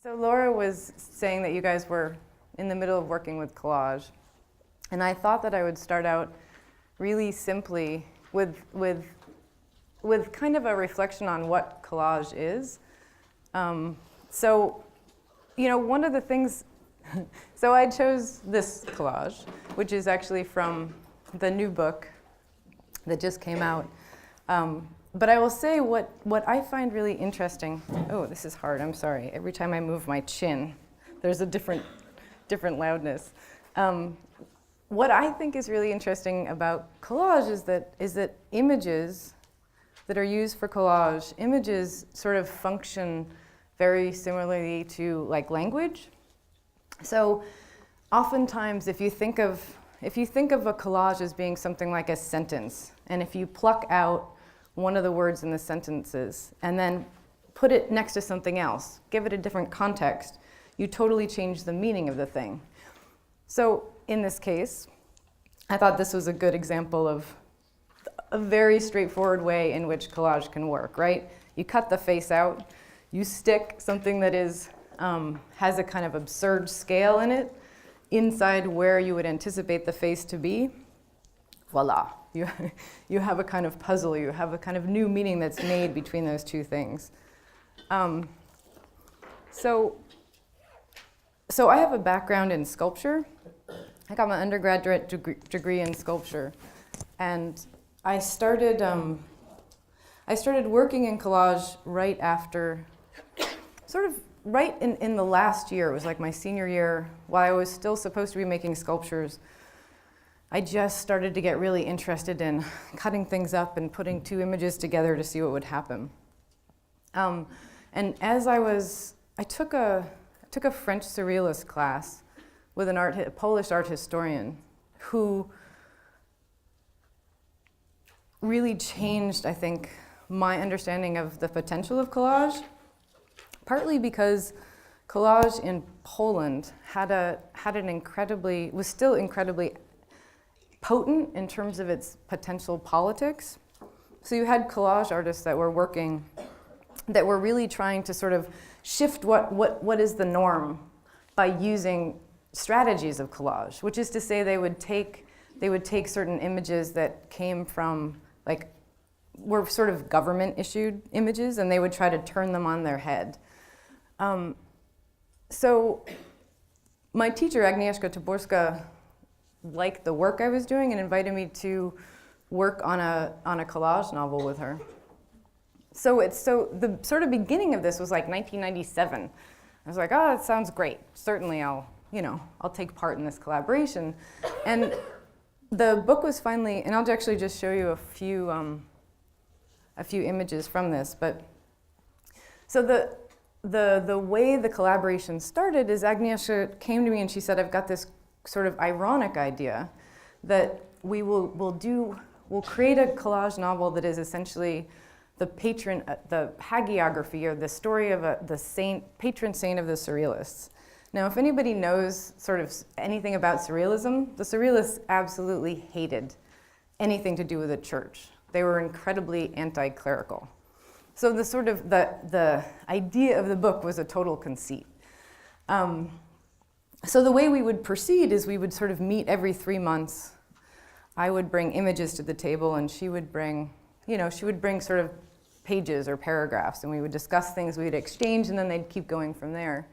So Laura was saying that you guys were in the middle of working with collage. And I thought that I would start out really simply with kind of a reflection on what collage is. So, one of the things, so I chose this collage, which is actually from the new book that just came out. But I will say what I find really interesting, oh, this is hard, I'm sorry. Every time I move my chin, there's a different loudness. What I think is really interesting about collage is that images that are used for collage, images sort of function very similarly to like language. So oftentimes if you think of a collage as being something like a sentence, and if you pluck out one of the words in the sentences and then put it next to something else, give it a different context, you totally change the meaning of the thing. So in this case, I thought this was a good example of a very straightforward way in which collage can work, right? You cut the face out, you stick something that is has a kind of absurd scale in it inside where you would anticipate the face to be. Voila, you have a kind of puzzle, you have a kind of new meaning that's made between those two things. So I have a background in sculpture. I got my undergraduate degree in sculpture, and I started working in collage right after, sort of right in the last year. It was like my senior year, while I was still supposed to be making sculptures. I just started to get really interested in cutting things up and putting two images together to see what would happen. And as I took a French Surrealist class with a Polish art historian who really changed, I think, my understanding of the potential of collage, partly because collage in Poland was still incredibly potent in terms of its potential politics. So you had collage artists that were really trying to sort of shift what is the norm by using strategies of collage, which is to say they would take certain images that came from, like, were sort of government issued images, and they would try to turn them on their head. So my teacher, Agnieszka Taborska, liked the work I was doing and invited me to work on a collage novel with her. So the sort of beginning of this was like 1997. I was like, oh, that sounds great. Certainly I'll take part in this collaboration. And the book was finally, and I'll actually just show you a few images from this. But so the way the collaboration started is Agnieszka came to me and she said, I've got this sort of ironic idea that we'll create a collage novel that is essentially the hagiography, or the story of the patron saint of the Surrealists. Now, if anybody knows sort of anything about Surrealism, the Surrealists absolutely hated anything to do with the church. They were incredibly anti-clerical. So the idea of the book was a total conceit. So the way we would proceed is we would sort of meet every 3 months. I would bring images to the table, and she would bring sort of pages or paragraphs, and we would discuss things, we'd exchange, and then they'd keep going from there.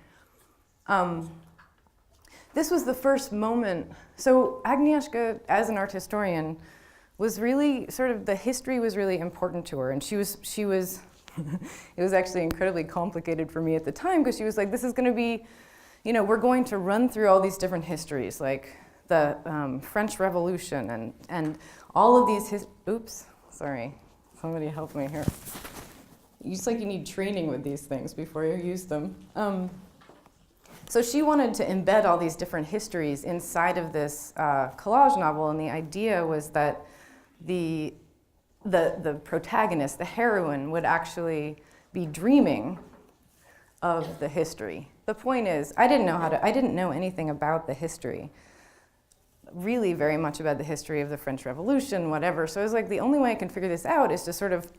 This was the first moment. So Agnieszka, as an art historian, was really sort of, the history was really important to her, and she was it was actually incredibly complicated for me at the time, because she was like, this is going to be, we're going to run through all these different histories, like the French Revolution and all of these, oops, sorry, somebody help me here. It's like you need training with these things before you use them. So she wanted to embed all these different histories inside of this collage novel, and the idea was that the protagonist, the heroine, would actually be dreaming of the history. The point is, I didn't know anything about the history, really very much about the history of the French Revolution, whatever. So I was like, the only way I can figure this out is to sort of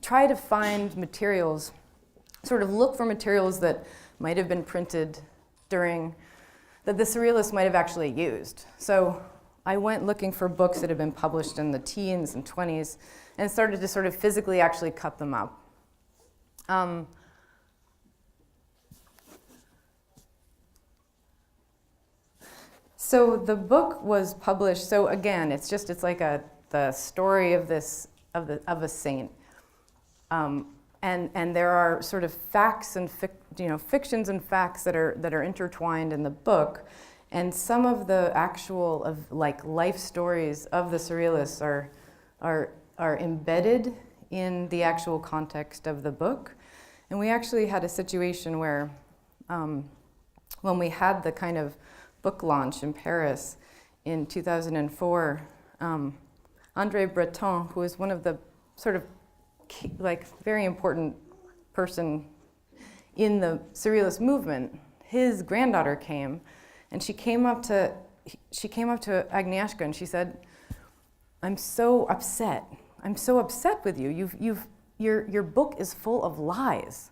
try to find materials, sort of look for materials that might have been printed that the Surrealists might have actually used. So I went looking for books that had been published in the teens and 20s and started to sort of physically actually cut them up. So the book was published. So again, it's like the story of a saint, and there are sort of facts and fictions and facts that are intertwined in the book, and some of the actual life stories of the Surrealists are embedded in the actual context of the book. And we actually had a situation where when we had the kind of book launch in Paris in 2004, André Breton, who is one of the sort of very important person in the Surrealist movement, his granddaughter came, and she came up to Agnieszka and she said, "I'm so upset. I'm so upset with you. Your book is full of lies."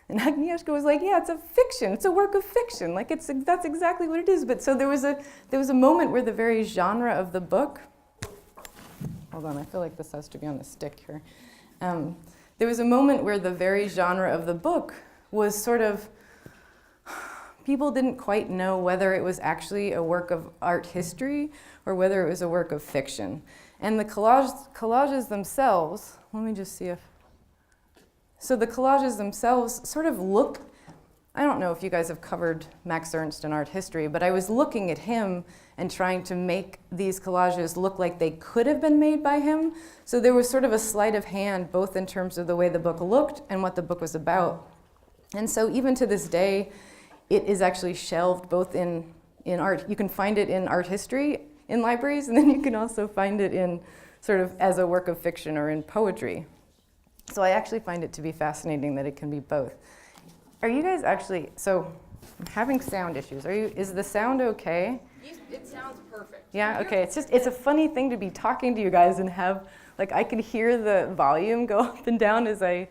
And Agnieszka was like, "Yeah, it's a fiction. It's a work of fiction. That's exactly what it is." But so there was a moment where the very genre of the book. Hold on, I feel like this has to be on the stick here. There was a moment where the very genre of the book was sort of, people didn't quite know whether it was actually a work of art history or whether it was a work of fiction. And the collages themselves, let me just see if. So the collages themselves sort of look, I don't know if you guys have covered Max Ernst in art history, but I was looking at him and trying to make these collages look like they could have been made by him. So there was sort of a sleight of hand, both in terms of the way the book looked and what the book was about. And so even to this day, it is actually shelved both in art. You can find it in art history in libraries, and then you can also find it in sort of as a work of fiction or in poetry. So I actually find it to be fascinating that it can be both. Are you guys actually, so I'm having sound issues. Is the sound okay? It sounds perfect. Yeah, okay. It's a funny thing to be talking to you guys and have, I can hear the volume go up and down as I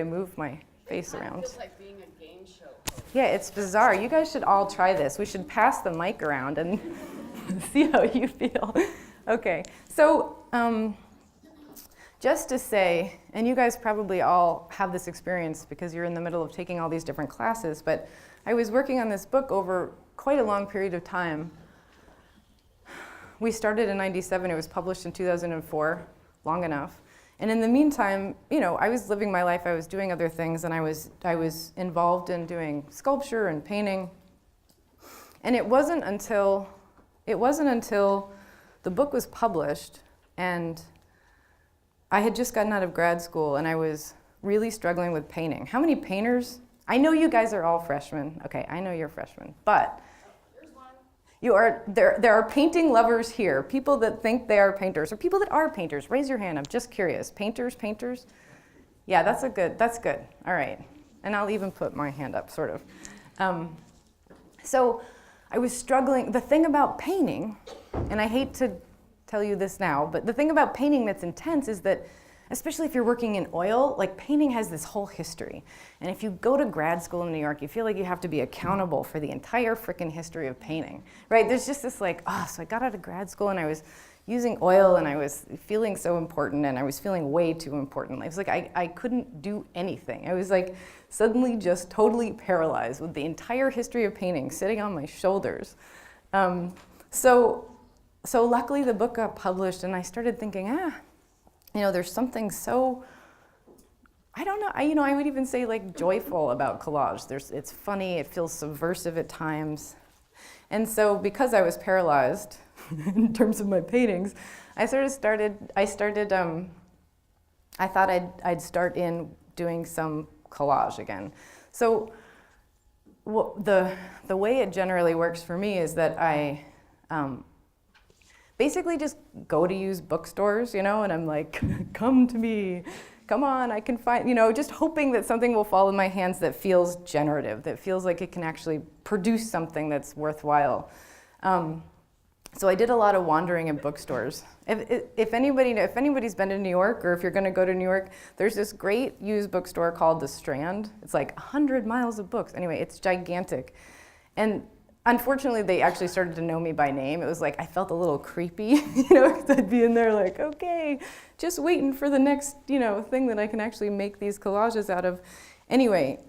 move my face around. It feels like being a game show host. Yeah, it's bizarre. You guys should all try this. We should pass the mic around and see how you feel. Okay, so just to say, and you guys probably all have this experience because you're in the middle of taking all these different classes, but I was working on this book over quite a long period of time. We started in '97, it was published in 2004, long enough. And in the meantime, I was living my life, I was doing other things, and I was involved in doing sculpture and painting. And it wasn't until the book was published and I had just gotten out of grad school and I was really struggling with painting. How many painters? I know you guys are all freshmen. Okay, I know you're freshmen, but There's one. you are there are painting lovers here, people that think they are painters or people that are painters. Raise your hand, I'm just curious. Painters? Yeah, that's good. All right. And I'll even put my hand up, sort of. So I was struggling. The thing about painting, and I hate to tell you this now, but the thing about painting that's intense is that, especially if you're working in oil, painting has this whole history. And if you go to grad school in New York, you feel like you have to be accountable for the entire frickin' history of painting, right? There's just this so I got out of grad school and I was using oil and I was feeling so important and I was feeling way too important. It was I couldn't do anything. I was suddenly just totally paralyzed with the entire history of painting sitting on my shoulders. So luckily the book got published and I started thinking, there's something so, I don't know, I would even say joyful about collage. It's funny, it feels subversive at times. And so because I was paralyzed in terms of my paintings, I thought I'd start in doing some collage again. So the way it generally works for me is that I basically just go to used bookstores, and I'm come to me, come on, I can find, just hoping that something will fall in my hands that feels generative, that feels like it can actually produce something that's worthwhile. So I did a lot of wandering in bookstores. If anybody's been to New York, or if you're going to go to New York, there's this great used bookstore called The Strand. It's like 100 miles of books. Anyway, it's gigantic. And unfortunately, they actually started to know me by name. It was like I felt a little creepy, 'cause I'd be in there like, okay, just waiting for the next, thing that I can actually make these collages out of. Anyway,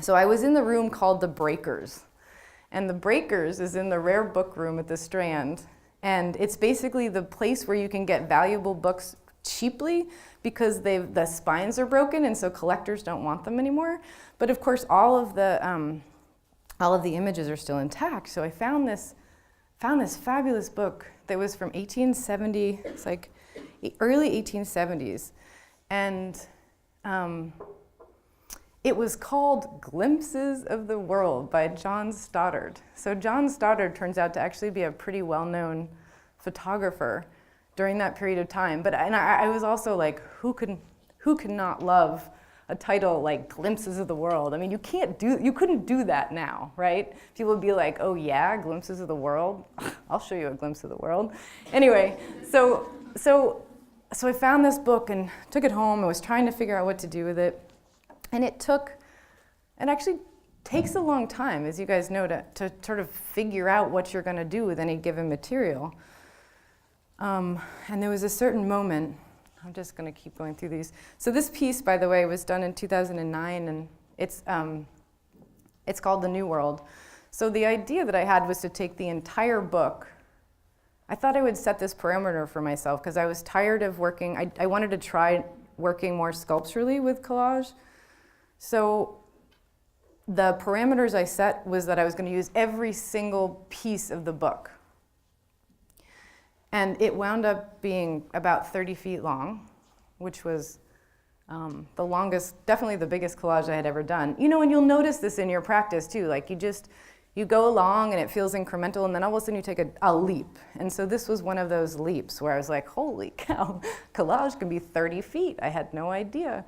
so I was in the room called The Breakers. And The Breakers is in the rare book room at the Strand. And it's basically the place where you can get valuable books cheaply because the spines are broken, and so collectors don't want them anymore. But of course, all of the images are still intact. So I found this fabulous book that was from 1870. It's like early 1870s, and it was called Glimpses of the World by John Stoddard. So John Stoddard turns out to actually be a pretty well-known photographer during that period of time. But I was also like, who could not love a title like Glimpses of the World? I mean, you couldn't do that now, right? People would be like, oh yeah, Glimpses of the World? I'll show you a glimpse of the world. Anyway, so I found this book and took it home. I was trying to figure out what to do with it. And it actually takes a long time, as you guys know, to sort of figure out what you're going to do with any given material. And there was a certain moment, I'm just going to keep going through these. So this piece, by the way, was done in 2009, and it's called The New World. So the idea that I had was to take the entire book. I thought I would set this parameter for myself because I was tired of working. I wanted to try working more sculpturally with collage. So the parameters I set was that I was going to use every single piece of the book. And it wound up being about 30 feet long, which was the longest, definitely the biggest collage I had ever done. And you'll notice this in your practice too. Like you go along and it feels incremental, and then all of a sudden you take a leap. And so this was one of those leaps where I was like, holy cow, collage can be 30 feet. I had no idea.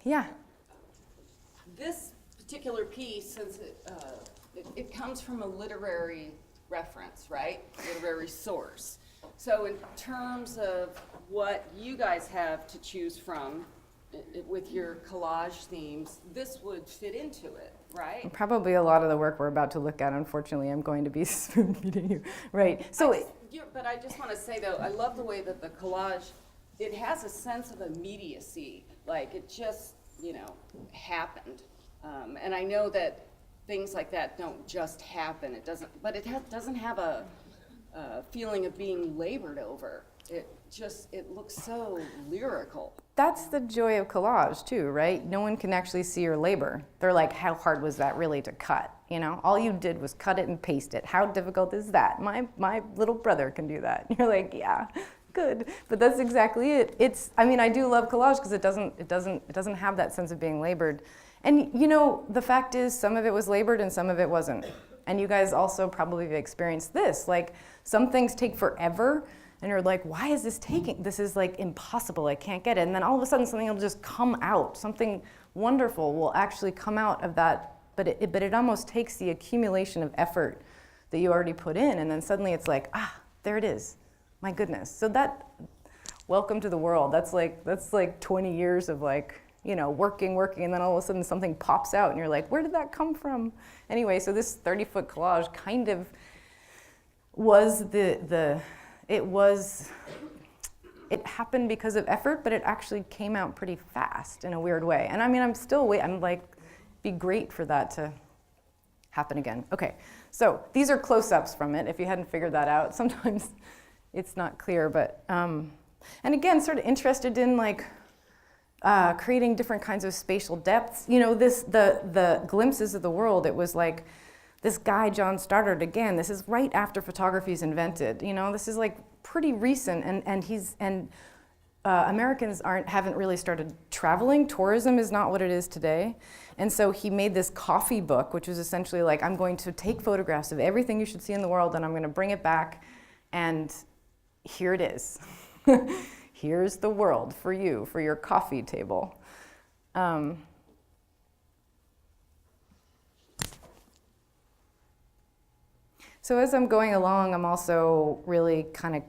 Yeah. This particular piece, since it comes from a literary reference, right? Literary source. So in terms of what you guys have to choose from with your collage themes, this would fit into it, right? Probably a lot of the work we're about to look at, unfortunately, I'm going to be spoon feeding you. Right. So, but I just want to say, though, I love the way that the collage, it has a sense of immediacy. Like it just, happened. And I know that things like that don't just happen. It doesn't, but it doesn't have a feeling of being labored over. It looks so lyrical. That's the joy of collage too, right? No one can actually see your labor. They're like, how hard was that really to cut? All you did was cut it and paste it. How difficult is that? My little brother can do that. You're like, yeah, good. But that's exactly it. I do love collage because it doesn't have that sense of being labored. And the fact is, some of it was labored and some of it wasn't. And you guys also probably have experienced this. Like, some things take forever, and you're like, why is this taking? This is like impossible, I can't get it. And then all of a sudden something will just come out. Something wonderful will actually come out of that, but it almost takes the accumulation of effort that you already put in, and then suddenly it's like, there it is. My goodness. So welcome to the world. That's like 20 years of working, and then all of a sudden something pops out and you're like, where did that come from? Anyway, so this 30-foot collage kind of was it happened because of effort, but it actually came out pretty fast in a weird way. And I'm still waiting. I'm like, be great for that to happen again. Okay, so these are close-ups from it, if you hadn't figured that out. Sometimes it's not clear, but, and again, sort of interested in creating different kinds of spatial depths. The glimpses of the world, it was like this guy, John Stoddard, again, this is right after photography's invented. This is like pretty recent, and Americans haven't really started traveling. Tourism is not what it is today. And so he made this coffee book, which was essentially like, I'm going to take photographs of everything you should see in the world, and I'm going to bring it back, and here it is. Here's the world for you, for your coffee table. So as I'm going along, I'm also really kind of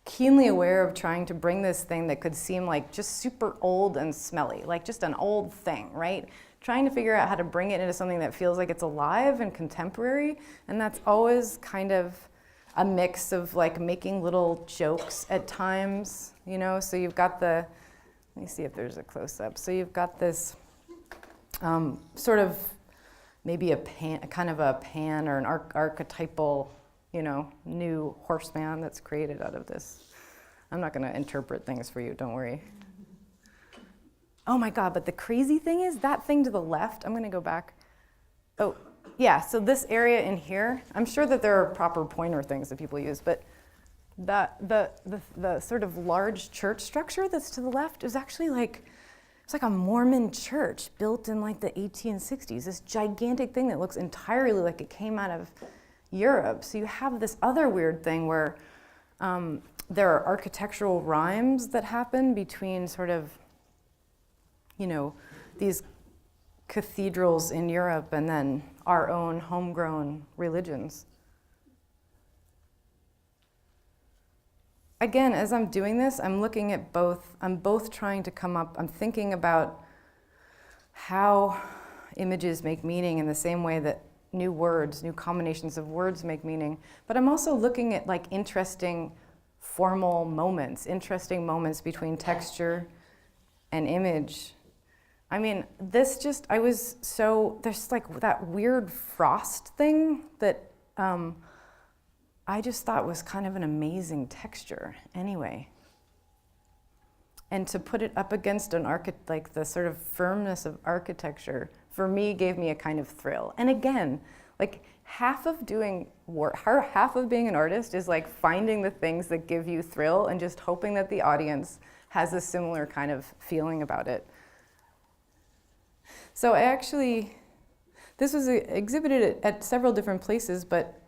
keenly aware of trying to bring this thing that could seem like just super old and smelly, like just an old thing, right? Trying to figure out how to bring it into something that feels like it's alive and contemporary. And that's always kind of a mix of like making little jokes at times, you know? So you've got the, let me see if there's a close-up. So you've got this sort of maybe a pan, kind of a pan or an archetypal, you know, new horseman that's created out of this. I'm not going to interpret things for you, don't worry. Oh my God, but the crazy thing is that thing to the left, I'm going to go back. Oh, yeah, so this area in here, I'm sure that there are proper pointer things that people use, but the sort of large church structure that's to the left is actually like, it's like a Mormon church built in like the 1860s, this gigantic thing that looks entirely like it came out of Europe. So you have this other weird thing where there are architectural rhymes that happen between sort of, you know, these cathedrals in Europe and then our own homegrown religions. Again, as I'm doing this, I'm looking at both, I'm both trying to come up, I'm thinking about how images make meaning in the same way that new words, new combinations of words make meaning, but I'm also looking at like interesting formal moments, interesting moments between texture and image. I mean, this just, there's like that weird frost thing that I just thought was kind of an amazing texture anyway. And to put it up against like the sort of firmness of architecture, for me, gave me a kind of thrill. And again, like half of being an artist is like finding the things that give you thrill and just hoping that the audience has a similar kind of feeling about it. So this was exhibited at several different places, but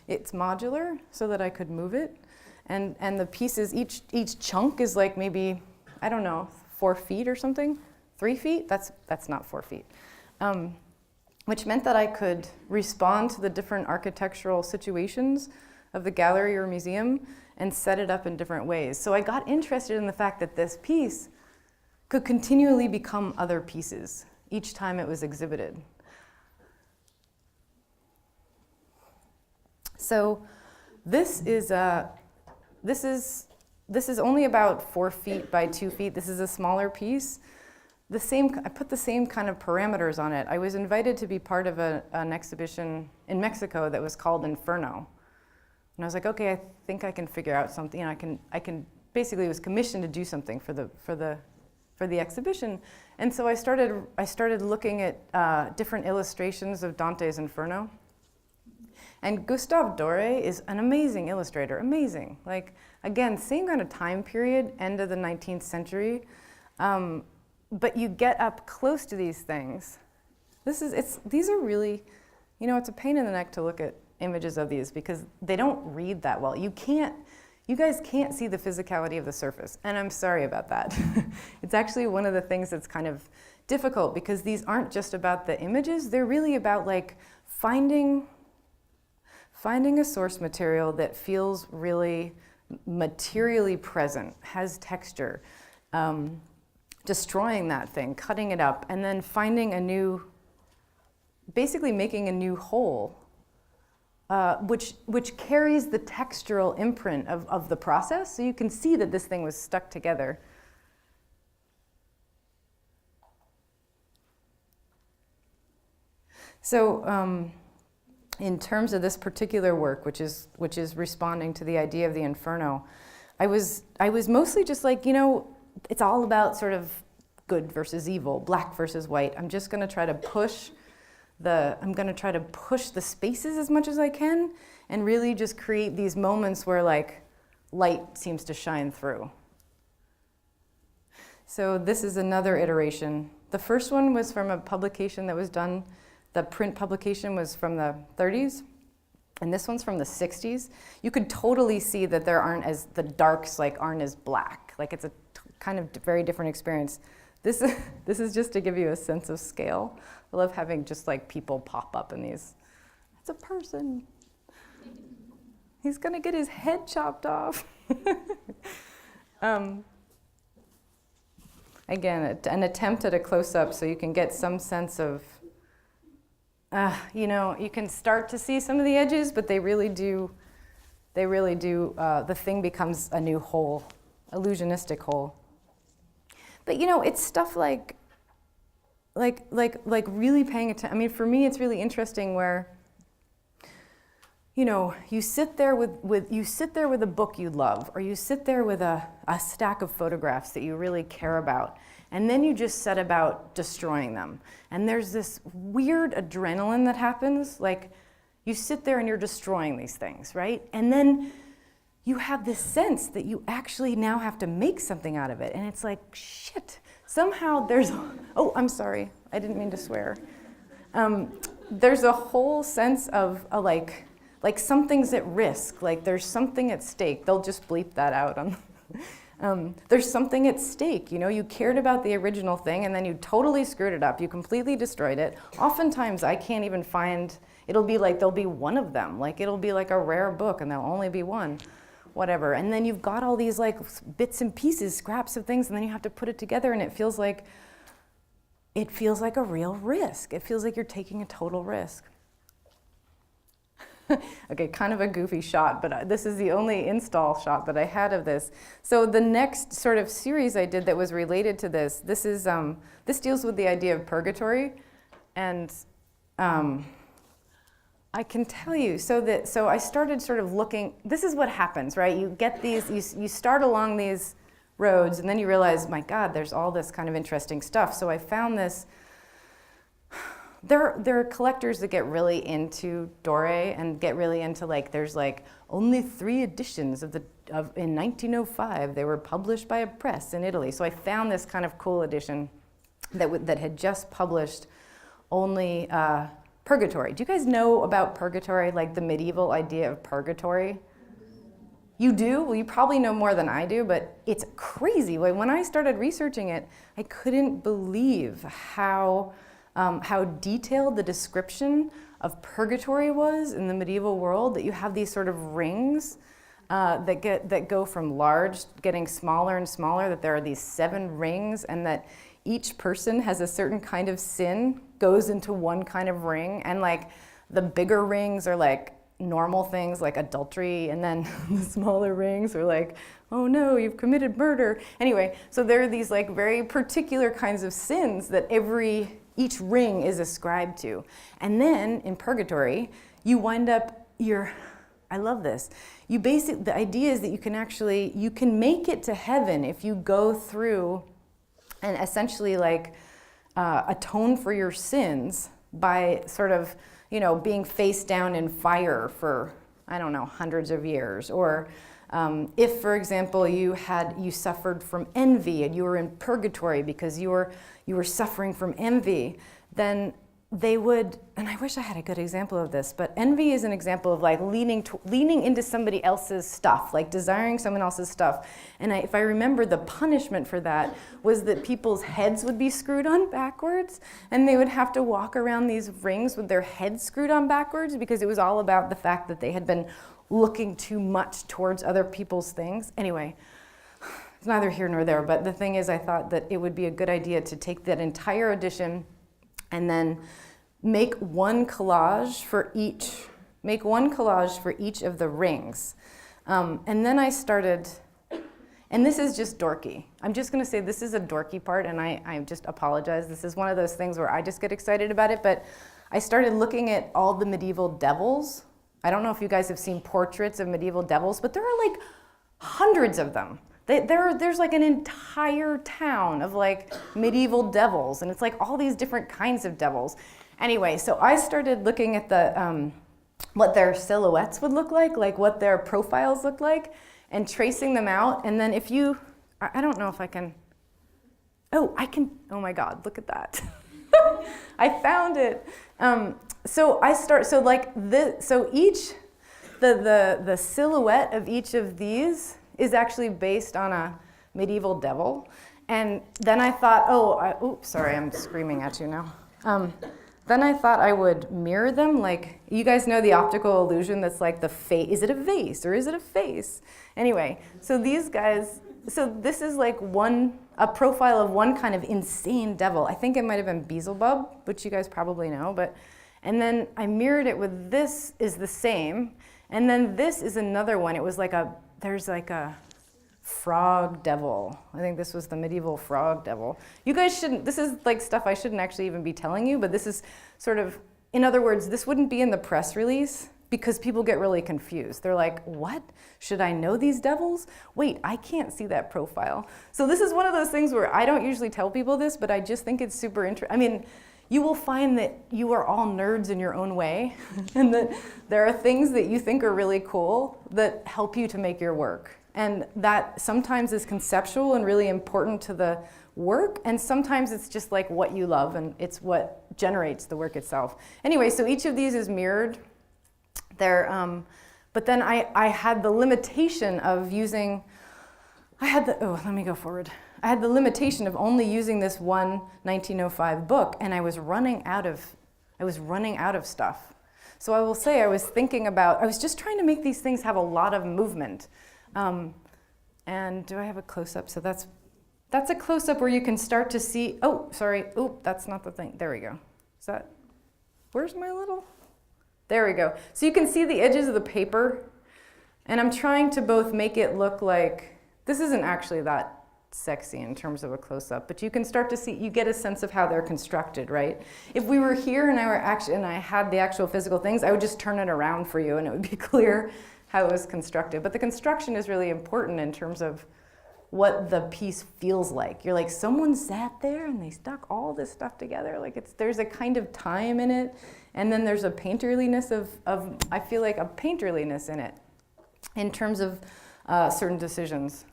it's modular so that I could move it. And the pieces, each chunk is like maybe, I don't know, 4 feet or something, 3 feet? That's not 4 feet. Which meant that I could respond to the different architectural situations of the gallery or museum and set it up in different ways. So I got interested in the fact that this piece could continually become other pieces each time it was exhibited. So this is only about 4 feet by 2 feet. This is a smaller piece. I put the same kind of parameters on it. I was invited to be part of an exhibition in Mexico that was called Inferno. And I was like, okay, I think I can figure out something. And I can basically was commissioned to do something for the exhibition. And so I started looking at different illustrations of Dante's Inferno. And Gustave Doré is an amazing illustrator, amazing. Like, again, same kind of time period, end of the 19th century. But you get up close to these things. These are really, you know, it's a pain in the neck to look at images of these because they don't read that well. You guys can't see the physicality of the surface, and I'm sorry about that. It's actually one of the things that's kind of difficult because these aren't just about the images, they're really about like finding a source material that feels really materially present, has texture, destroying that thing, cutting it up, and then basically making a new whole, which carries the textural imprint of the process, so you can see that this thing was stuck together. So in terms of this particular work, which is responding to the idea of the Inferno, I was mostly just like, you know, it's all about sort of good versus evil, black versus white. I'm just going to try to push the spaces as much as I can and really just create these moments where like light seems to shine through. So this is another iteration. The first one was from a publication that was done, the print publication was from the 30s, and this one's from the 60s. You could totally see that the darks like aren't as black. Like it's a kind of very different experience. This is just to give you a sense of scale. I love having just like people pop up in these. It's a person. He's gonna get his head chopped off. Again, an attempt at a close-up so you can get some sense of, you can start to see some of the edges, but they really do, the thing becomes a new whole, illusionistic whole. But it's stuff like really paying attention. I mean, for me, it's really interesting where, you sit there with a book you love, or you sit there with a stack of photographs that you really care about, and then you just set about destroying them. And there's this weird adrenaline that happens, like you sit there and you're destroying these things, right? And then you have this sense that you actually now have to make something out of it, and it's like, shit, somehow oh, I'm sorry, I didn't mean to swear. There's a whole sense of like something's at risk, like there's something at stake. They'll just bleep that out. There's something at stake. You cared about the original thing and then you totally screwed it up. You completely destroyed it. Oftentimes I can't even find, it'll be like there'll be one of them. Like it'll be like a rare book and there'll only be one, whatever. And then you've got all these like bits and pieces, scraps of things, and then you have to put it together, and it feels like a real risk. It feels like you're taking a total risk. Okay, kind of a goofy shot, but this is the only install shot that I had of this. So the next sort of series I did that was related to this deals with the idea of purgatory, and I can tell you, so I started sort of looking, this is what happens, right? You get these, you start along these roads, and then you realize, my God, there's all this kind of interesting stuff. So I found this. There are collectors that get really into Doré and get really into there's only 3 editions in 1905. They were published by a press in Italy. So I found this kind of cool edition that had just published only purgatory. Do you guys know about purgatory, like the medieval idea of purgatory? You do? Well, you probably know more than I do, but it's crazy. When I started researching it, I couldn't believe how detailed the description of purgatory was in the medieval world, that you have these sort of rings that go from large, getting smaller and smaller, that there are these 7 rings, and that each person has a certain kind of sin, goes into one kind of ring, and the bigger rings are normal things like adultery, and then the smaller rings are like, oh no, you've committed murder. Anyway, so there are these very particular kinds of sins that each ring is ascribed to. And then in purgatory, you wind up, I love this. The idea is that you can make it to heaven if you go through and essentially atone for your sins by sort of, being face down in fire for, I don't know, hundreds of years. Or if, for example, you suffered from envy and you were in purgatory because you were suffering from envy, then they would, and I wish I had a good example of this, but envy is an example of leaning into somebody else's stuff, desiring someone else's stuff. And if I remember, the punishment for that was that people's heads would be screwed on backwards, and they would have to walk around these rings with their heads screwed on backwards, because it was all about the fact that they had been looking too much towards other people's things. Anyway, it's neither here nor there, but the thing is, I thought that it would be a good idea to take that entire edition and then make one collage for each of the rings. And then I started, and this is just dorky. I'm just gonna say this is a dorky part, and I just apologize. This is one of those things where I just get excited about it, but I started looking at all the medieval devils. I don't know if you guys have seen portraits of medieval devils, but there are hundreds of them. There's an entire town of medieval devils, and it's all these different kinds of devils. Anyway, so I started looking at what their silhouettes would look like what their profiles look like, and tracing them out. And then I don't know if I can, I can, oh my God, look at that. I found it. The silhouette of each of these is actually based on a medieval devil. And then I thought, oops, sorry, I'm screaming at you now. Then then I thought I would mirror them. Like, you guys know the optical illusion that's like the face. Is it a vase or is it a face? Anyway, so these guys, so this is like a profile of one kind of insane devil. I think it might have been Beelzebub, which you guys probably know. And then I mirrored it with this is the same. And then this is another one. It was like there's like a frog devil. I think this was the medieval frog devil. You guys shouldn't, this is like stuff I shouldn't actually even be telling you, but this is sort of, in other words, this wouldn't be in the press release because people get really confused. They're like, what? Should I know these devils? Wait, I can't see that profile. So this is one of those things where I don't usually tell people this, but I just think it's super interesting. I mean, you will find that you are all nerds in your own way, and that there are things that you think are really cool that help you to make your work. And that sometimes is conceptual and really important to the work, and sometimes it's just like what you love, and it's what generates the work itself. Anyway, so each of these is mirrored. But then I had the limitation of using, let me go forward. I had the limitation of only using this one 1905 book, and I was running out of stuff. So I will say I was just trying to make these things have a lot of movement. And do I have a close-up? So that's a close-up where you can start to see, oh, sorry, that's not the thing. There we go. Where's my little? There we go. So you can see the edges of the paper, and I'm trying to both make it look like, this isn't actually that sexy in terms of a close-up, but you can start to see, you get a sense of how they're constructed, right? If we were here and I had the actual physical things, I would just turn it around for you and it would be clear how it was constructed. But the construction is really important in terms of what the piece feels like. You're like, someone sat there and they stuck all this stuff together. Like there's a kind of time in it, and then there's a painterliness of I feel like a painterliness in it in terms of certain decisions.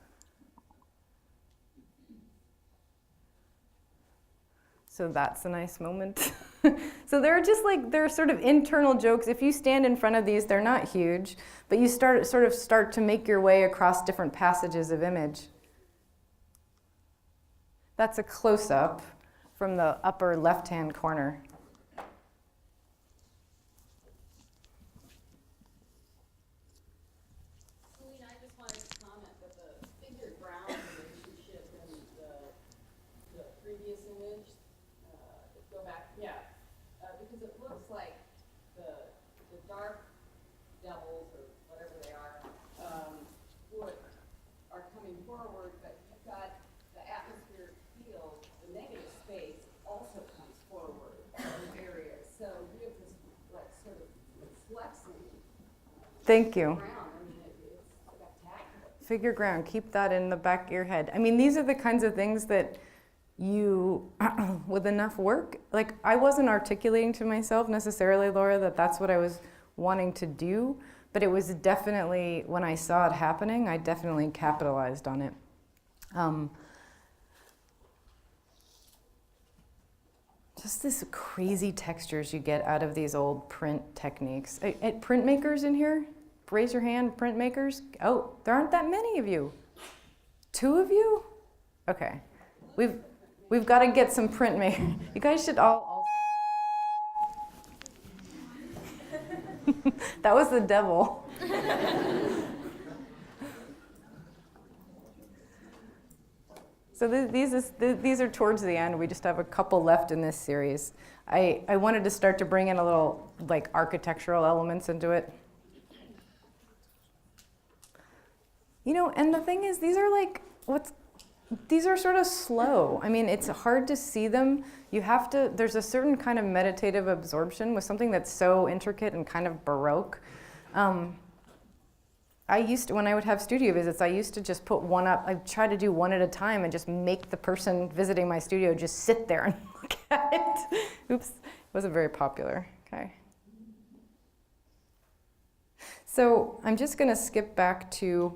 So that's a nice moment. So there are sort of internal jokes. If you stand in front of these, they're not huge, but you start to make your way across different passages of image. That's a close-up from the upper left-hand corner. Selena, I just wanted to comment that the figure ground relationship in the previous image, go back, because it looks like the dark devils or whatever they are are coming forward, but you've got the atmosphere field, the negative space also comes forward in areas. So you have this like sort of flexing. Thank you. Ground. I mean, it's spectacular. Figure ground, keep that in the back of your head. I mean, these are the kinds of things that you, with enough work, like I wasn't articulating to myself necessarily, Laura, that that's what I was wanting to do, but it was definitely, when I saw it happening, I definitely capitalized on it. Just this crazy textures you get out of these old print techniques. Printmakers in here? Raise your hand, printmakers. Oh, there aren't that many of you. 2 of you? Okay. We've got to get some printmakers. You guys should all. That was the devil. So these are towards the end. We just have a couple left in this series. I wanted to start to bring in a little like architectural elements into it. You know, and the thing is, these are sort of slow. I mean, it's hard to see them. There's a certain kind of meditative absorption with something that's so intricate and kind of Baroque. When I would have studio visits, I used to just put one up. I try to do one at a time and just make the person visiting my studio just sit there and look at it. Oops, it wasn't very popular. Okay. So I'm just going to skip back to,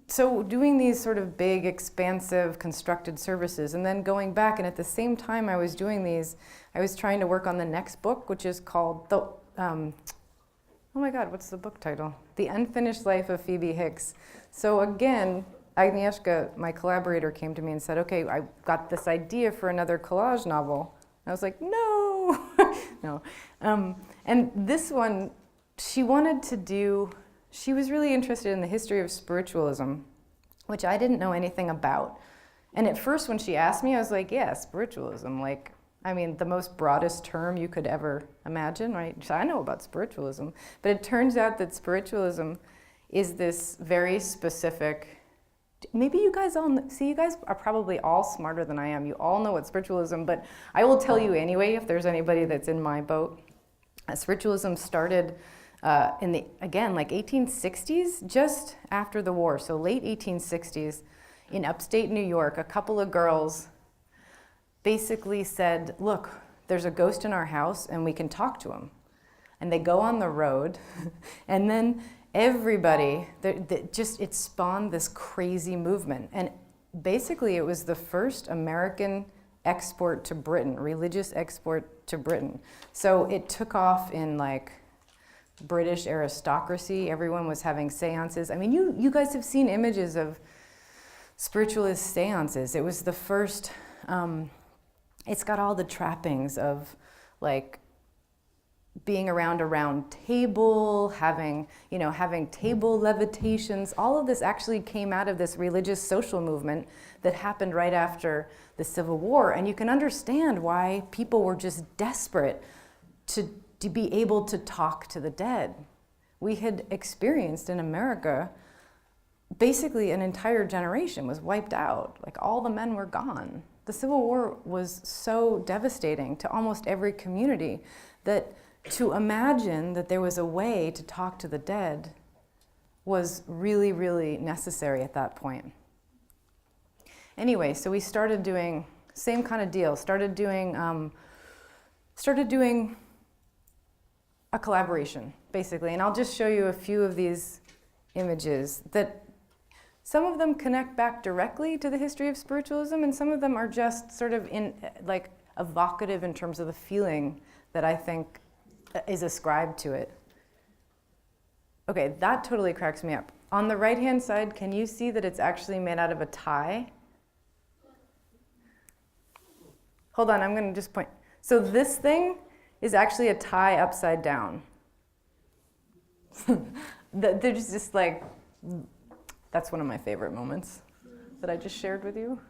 so doing these sort of big, expansive, constructed services, and then going back, and at the same time I was doing these, I was trying to work on the next book, which is called oh my God, what's the book title? The Unfinished Life of Phoebe Hicks. So again, Agnieszka, my collaborator, came to me and said, okay, I got this idea for another collage novel. I was like, no, no. And this one, she wanted to do, she was really interested in the history of spiritualism, which I didn't know anything about. And at first when she asked me, I was like, yeah, spiritualism, like, I mean, the most broadest term you could ever imagine, right? So I know about spiritualism. But it turns out that spiritualism is this very specific, maybe you guys all, see, you guys are probably all smarter than I am. You all know what spiritualism, but I will tell you anyway, if there's anybody that's in my boat. Spiritualism started in the, again, like 1860s, just after the war. So late 1860s, in upstate New York, a couple of girls basically said, look, there's a ghost in our house and we can talk to him. And they go on the road, and then everybody, it spawned this crazy movement. And basically it was the first American export to Britain, religious export to Britain. So it took off in like British aristocracy. Everyone was having seances. I mean, you guys have seen images of spiritualist seances. It was the first, it's got all the trappings of like being around a round table, having table levitations. All of this actually came out of this religious social movement that happened right after the Civil War. And you can understand why people were just desperate to be able to talk to the dead. We had experienced in America, basically an entire generation was wiped out. Like all the men were gone. The Civil War was so devastating to almost every community that to imagine that there was a way to talk to the dead was really, really necessary at that point. Anyway, so we started doing, same kind of deal, started doing a collaboration, basically. And I'll just show you a few of these images that some of them connect back directly to the history of spiritualism, and some of them are just sort of like evocative in terms of the feeling that I think is ascribed to it. Okay, that totally cracks me up. On the right-hand side, can you see that it's actually made out of a tie? Hold on, I'm going to just point. So this thing is actually a tie upside down. There's just like, that's one of my favorite moments that I just shared with you.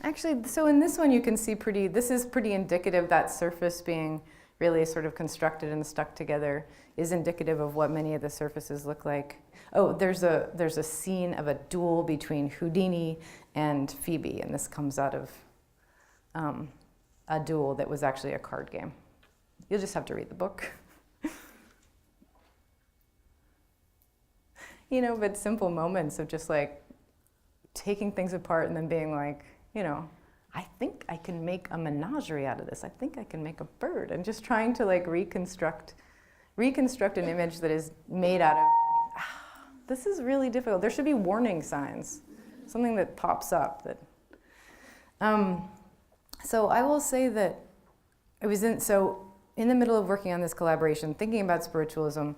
Actually, so in this one you can see this is pretty indicative. That surface being really sort of constructed and stuck together is indicative of what many of the surfaces look like. Oh, there's a scene of a duel between Houdini and Phoebe, and this comes out of a duel that was actually a card game. You'll just have to read the book. You know, but simple moments of just like taking things apart and then being like, you know, I think I can make a menagerie out of this. I think I can make a bird. And just trying to like reconstruct an image that is made out of, this is really difficult. There should be warning signs, something that pops up that. So I will say that it was in the middle of working on this collaboration, thinking about spiritualism,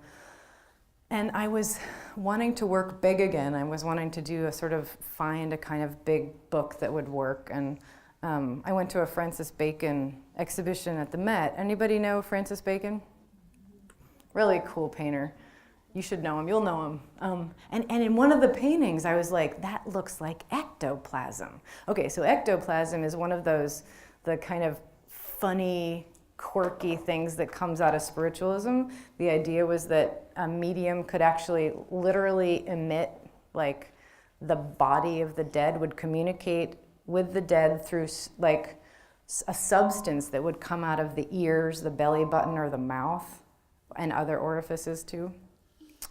and I was wanting to work big again. I was wanting to find a kind of big book that would work. And I went to a Francis Bacon exhibition at the Met. Anybody know Francis Bacon? Really cool painter. You should know him, you'll know him. And in one of the paintings, I was like, that looks like ectoplasm. Okay, so ectoplasm is one of those, the kind of funny, quirky things that comes out of spiritualism. The idea was that a medium could actually literally emit, like the body of the dead would communicate with the dead through like a substance that would come out of the ears, the belly button, or the mouth, and other orifices too.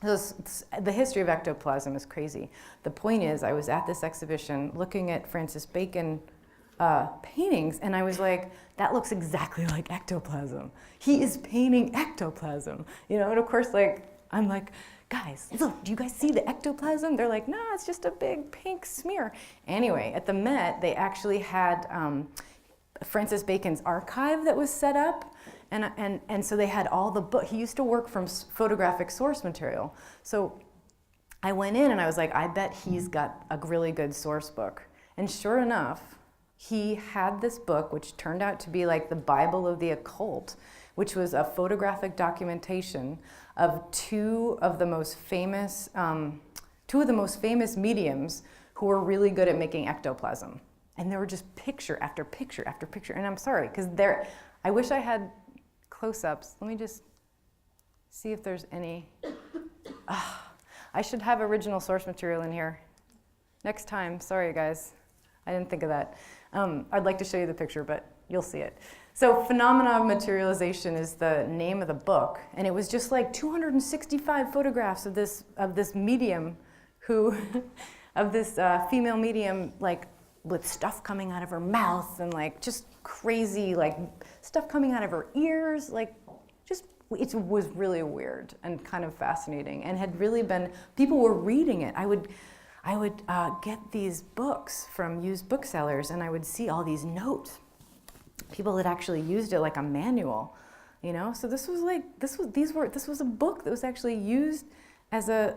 The history of ectoplasm is crazy. The point is, I was at this exhibition looking at Francis Bacon paintings, and I was like, that looks exactly like ectoplasm. He is painting ectoplasm, you know. And of course, like, I'm like, guys, look, do you guys see the ectoplasm? They're like, nah, it's just a big pink smear. Anyway, at the Met, they actually had Francis Bacon's archive that was set up, and so they had all the book. He used to work from photographic source material, so I went in and I was like, I bet he's got a really good source book. And sure enough, he had this book, which turned out to be like the Bible of the occult, which was a photographic documentation of two of the most famous mediums who were really good at making ectoplasm. And there were just picture after picture after picture. And I'm sorry, because I wish I had close-ups. Let me just see if there's any. I should have original source material in here. Next time, sorry guys, I didn't think of that. I'd like to show you the picture, but you'll see it. So Phenomena of Materialization is the name of the book, and it was just like 265 photographs of this medium who, of this female medium, like with stuff coming out of her mouth and like just crazy, like stuff coming out of her ears, like just, it was really weird and kind of fascinating, and had really been, people were reading it. I would get these books from used booksellers, and I would see all these notes. People had actually used it like a manual, you know. So this was a book that was actually used as a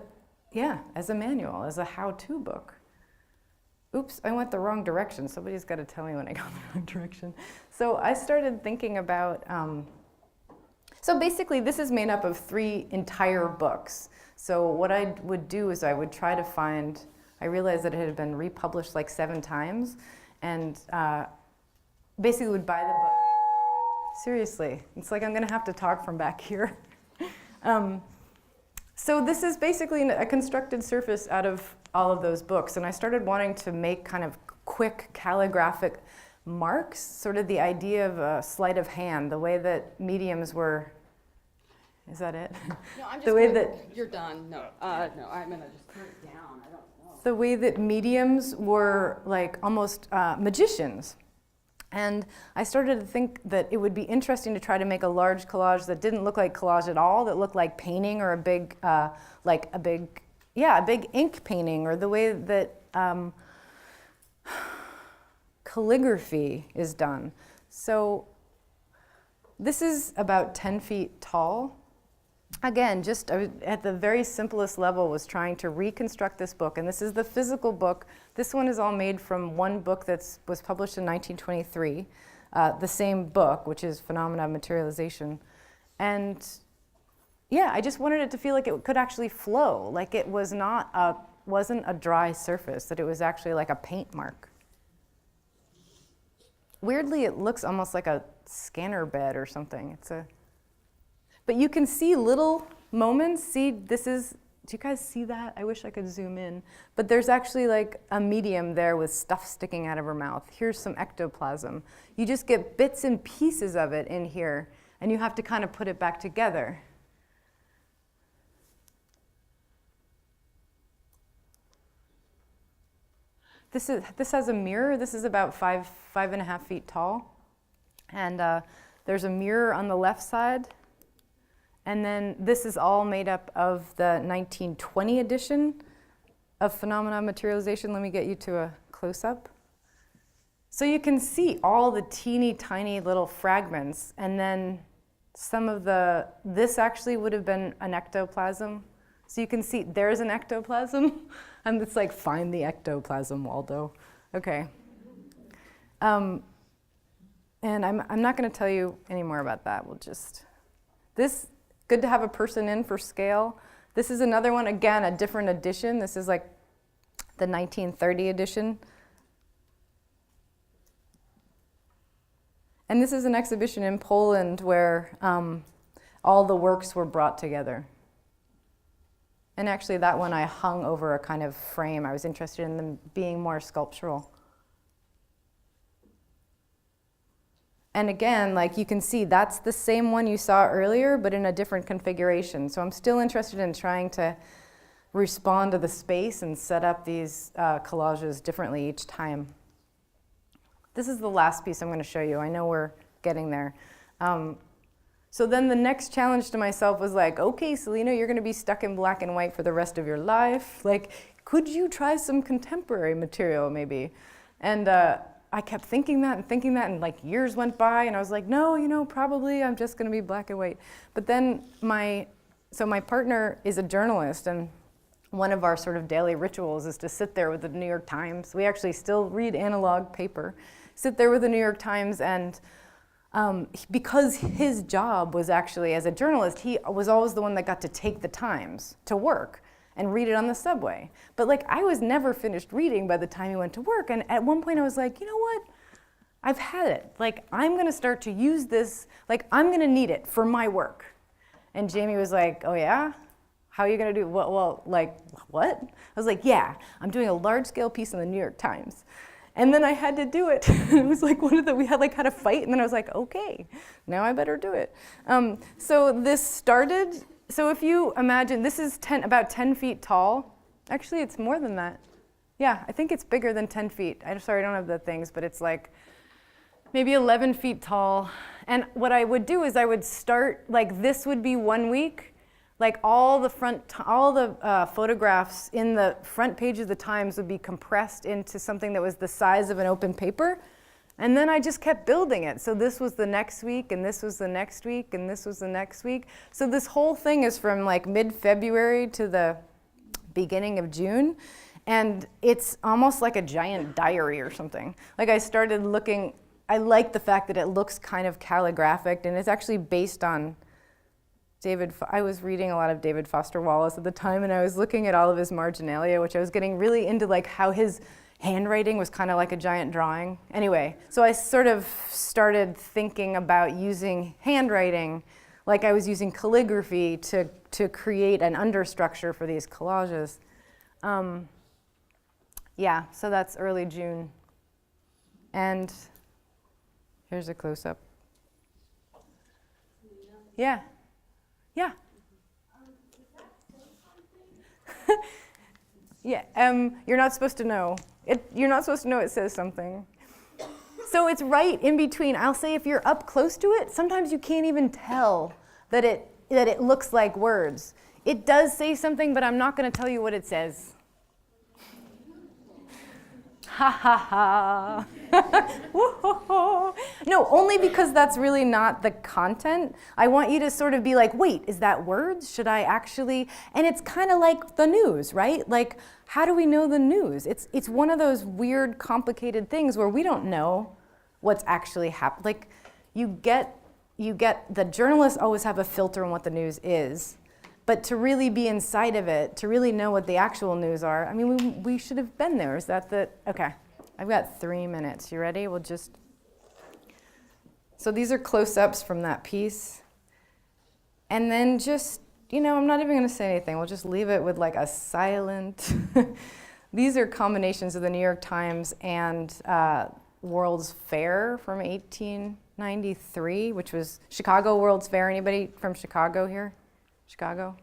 manual, as a how-to book. Oops, I went the wrong direction. Somebody's got to tell me when I go in the wrong direction. So I started thinking about. So basically, this is made up of 3 entire books. So what I would do is I would try to find. I realized that it had been republished like 7 times, and basically would buy the book. Seriously, it's like I'm going to have to talk from back here. So this is basically a constructed surface out of all of those books, and I started wanting to make kind of quick calligraphic marks, sort of the idea of a sleight of hand, the way that mediums were. Is that it? No, I'm just the way gonna, that you're done. No, no, I'm gonna just turn it down. I don't know. The way that mediums were like almost magicians. And I started to think that it would be interesting to try to make a large collage that didn't look like collage at all, that looked like painting or a big ink painting, or the way that calligraphy is done. So this is about 10 feet tall. Again, just at the very simplest level was trying to reconstruct this book, and this is the physical book. This one is all made from one book that was published in 1923, the same book, which is Phenomena of Materialization. And yeah, I just wanted it to feel like it could actually flow, like it wasn't a dry surface, that it was actually like a paint mark. Weirdly, it looks almost like a scanner bed or something. But you can see little moments. See, do you guys see that? I wish I could zoom in. But there's actually like a medium there with stuff sticking out of her mouth. Here's some ectoplasm. You just get bits and pieces of it in here, and you have to kind of put it back together. This has a mirror. This is about 5.5 feet tall. And there's a mirror on the left side. And then this is all made up of the 1920 edition of Phenomena of Materialization. Let me get you to a close-up. So you can see all the teeny tiny little fragments, and then this actually would have been an ectoplasm. So you can see there's an ectoplasm. And it's like, find the ectoplasm, Waldo. Okay. And I'm not going to tell you any more about that. Good to have a person in for scale. This is another one, again, a different edition. This is like the 1930 edition. And this is an exhibition in Poland where all the works were brought together. And actually that one I hung over a kind of frame. I was interested in them being more sculptural. And again, like you can see, that's the same one you saw earlier, but in a different configuration. So I'm still interested in trying to respond to the space and set up these collages differently each time. This is the last piece I'm going to show you. I know we're getting there. So then the next challenge to myself was like, okay, Selena, you're going to be stuck in black and white for the rest of your life. Like, could you try some contemporary material maybe? And I kept thinking that, and like years went by, and I was like, no, probably I'm just going to be black and white. But then my partner is a journalist, and one of our sort of daily rituals is to sit there with the New York Times. We actually still read analog paper. Sit there with the New York Times, and because his job was actually as a journalist, he was always the one that got to take the Times to work and read it on the subway. But like, I was never finished reading by the time he went to work, and at one point I was like, you know what? I've had it. Like, I'm gonna start to use this, like, I'm gonna need it for my work. And Jamie was like, oh yeah? How are you gonna do, well, like, what? I was like, yeah, I'm doing a large scale piece in the New York Times. And then I had to do it. It was like we had a fight, and then I was like, okay, now I better do it. So this started, so if you imagine, this is about 10 feet tall. Actually, it's more than that. Yeah, I think it's bigger than 10 feet. I'm sorry, I don't have the things, but it's like maybe 11 feet tall. And what I would do is I would start, like this would be 1 week, like all the photographs in the front page of the Times would be compressed into something that was the size of an open paper. And then I just kept building it. So this was the next week, and this was the next week, and this was the next week. So this whole thing is from like mid-February to the beginning of June. And it's almost like a giant diary or something. Like I started looking, I like the fact that it looks kind of calligraphic, and it's actually based on I was reading a lot of David Foster Wallace at the time, and I was looking at all of his marginalia, which I was getting really into, like how his handwriting was kind of like a giant drawing. Anyway, so I sort of started thinking about using handwriting, like I was using calligraphy to create an understructure for these collages. Yeah, so that's early June. And here's a close-up. Yeah. Yeah. Yeah. You're not supposed to know. You're not supposed to know it says something. So it's right in between. I'll say if you're up close to it, sometimes you can't even tell that it looks like words. It does say something, but I'm not going to tell you what it says. Ha ha ha. No, only because that's really not the content. I want you to sort of be like, wait, is that words? Should I actually? And it's kind of like the news, right? Like, how do we know the news? It's one of those weird, complicated things where we don't know what's actually happening. Like, you get the journalists always have a filter on what the news is. But to really be inside of it, to really know what the actual news are, I mean, we should have been there. Is that okay, I've got 3 minutes. You ready? So these are close-ups from that piece. And then just, I'm not even gonna say anything. We'll just leave it with like a silent, these are combinations of the New York Times and World's Fair from 1893, which was Chicago World's Fair. Anybody from Chicago here? Chicago?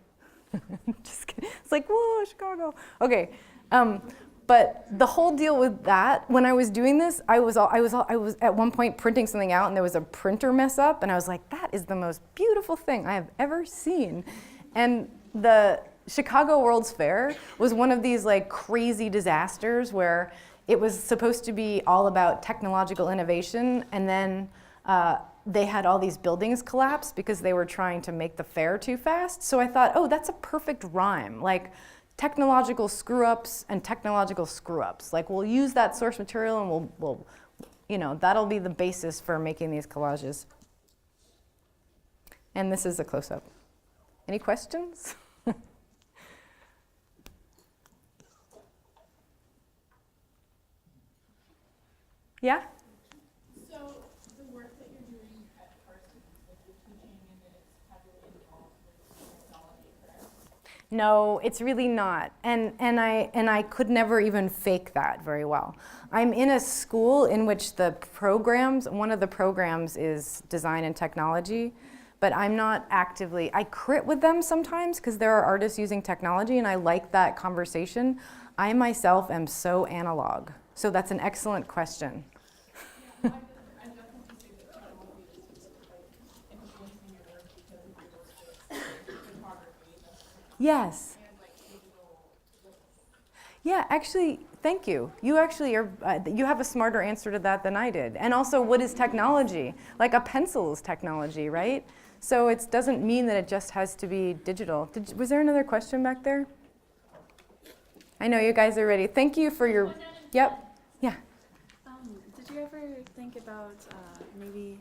Just kidding. It's like, whoa, Chicago. Okay, but the whole deal with that, when I was doing this, I was at one point printing something out, and there was a printer mess up, and I was like, that is the most beautiful thing I have ever seen. And the Chicago World's Fair was one of these like crazy disasters where it was supposed to be all about technological innovation, and then they had all these buildings collapse because they were trying to make the fair too fast. So I thought, oh, that's a perfect rhyme. Like technological screw-ups and technological screw-ups. Like we'll use that source material and we'll that'll be the basis for making these collages. And this is a close-up. Any questions? Yeah? No, it's really not. And I could never even fake that very well. I'm in a school in which one of the programs is design and technology, but I'm not actively, I crit with them sometimes because there are artists using technology and I like that conversation. I myself am so analog. So that's an excellent question. Yes. Yeah, actually, thank you. You actually are, you have a smarter answer to that than I did. And also, what is technology? Like a pencil is technology, right? So it doesn't mean that it just has to be digital. Was there another question back there? I know you guys are ready. Thank you for your, yep, yeah. Did you ever think about maybe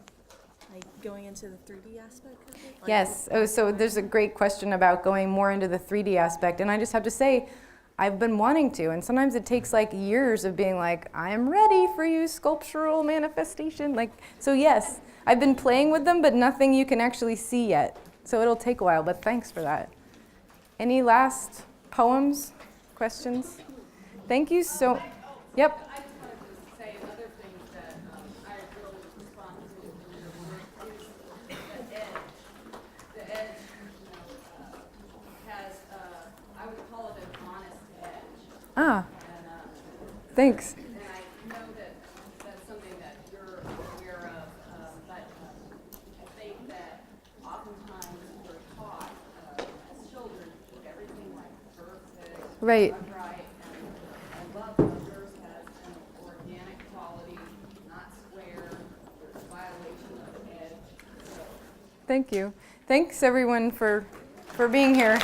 like going into the 3D aspect of it? Like, Yes, oh, so there's a great question about going more into the 3D aspect, and I just have to say, I've been wanting to, and sometimes it takes like years of being like, I'm ready for you, sculptural manifestation. Like, so yes, I've been playing with them, but nothing you can actually see yet. So it'll take a while, but thanks for that. Any last poems, questions? Thank you so, yep. I just wanted to say another thing that I really respond to in your work is the edge. The edge, has, I would call it an honest edge. Ah, And, thanks. and I know that that's something that you're aware of, but I think that oftentimes we're taught as children to keep everything like perfect, Right. upright, and I love how yours has an organic quality, not square, there's a violation of edge. So Thank you. Thanks everyone for being here.